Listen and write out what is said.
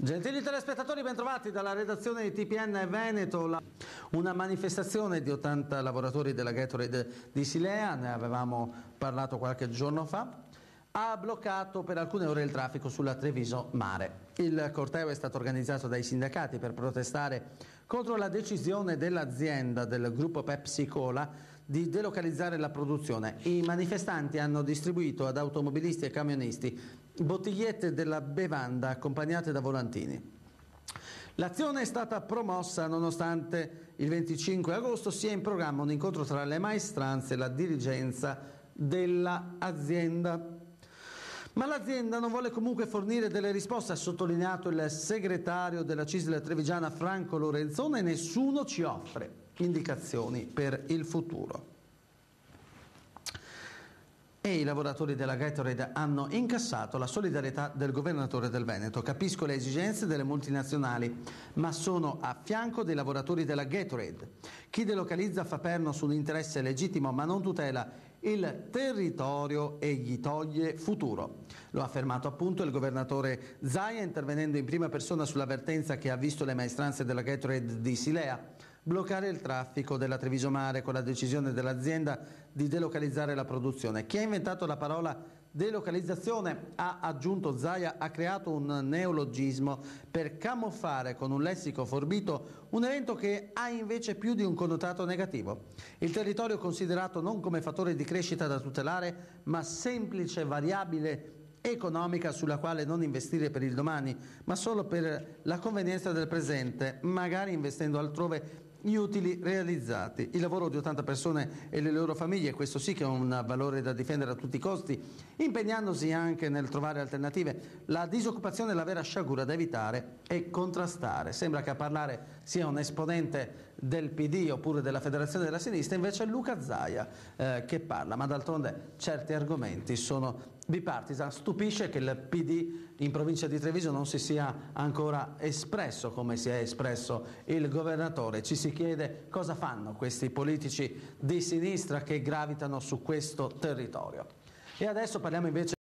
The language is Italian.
Gentili telespettatori, bentrovati dalla redazione di TPN Veneto. Una manifestazione di 80 lavoratori della Gatorade di Silea, ne avevamo parlato qualche giorno fa, ha bloccato per alcune ore il traffico sulla Treviso Mare. Il corteo è stato organizzato dai sindacati per protestare contro la decisione dell'azienda del gruppo Pepsi Cola di delocalizzare la produzione. I manifestanti hanno distribuito ad automobilisti e camionisti bottigliette della bevanda accompagnate da volantini. L'azione è stata promossa nonostante il 25 agosto sia in programma un incontro tra le maestranze e la dirigenza dell'azienda. Ma l'azienda non vuole comunque fornire delle risposte, ha sottolineato il segretario della CISL trevigiana Franco Lorenzone, e nessuno ci offre indicazioni per il futuro. E i lavoratori della Gatorade hanno incassato la solidarietà del governatore del Veneto. Capisco le esigenze delle multinazionali, ma sono a fianco dei lavoratori della Gatorade. Chi delocalizza fa perno su un interesse legittimo, ma non tutela il territorio e gli toglie futuro. Lo ha affermato appunto il governatore Zaia, intervenendo in prima persona sull'avvertenza che ha visto le maestranze della Gatorade di Silea bloccare il traffico della Treviso Mare con la decisione dell'azienda di delocalizzare la produzione. Chi ha inventato la parola delocalizzazione, ha aggiunto Zaia, ha creato un neologismo per camuffare con un lessico forbito un evento che ha invece più di un connotato negativo. Il territorio considerato non come fattore di crescita da tutelare, ma semplice variabile economica sulla quale non investire per il domani, ma solo per la convenienza del presente, magari investendo altrove gli utili realizzati. Il lavoro di 80 persone e le loro famiglie, questo sì che è un valore da difendere a tutti i costi, impegnandosi anche nel trovare alternative. La disoccupazione è la vera sciagura da evitare e contrastare. Sembra che a parlare sia un esponente del PD oppure della Federazione della Sinistra, invece è Luca Zaia che parla, ma d'altronde certi argomenti sono bipartisan. Stupisce che il PD in provincia di Treviso non si sia ancora espresso come si è espresso il governatore. Ci si chiede cosa fanno questi politici di sinistra che gravitano su questo territorio. E adesso parliamo invece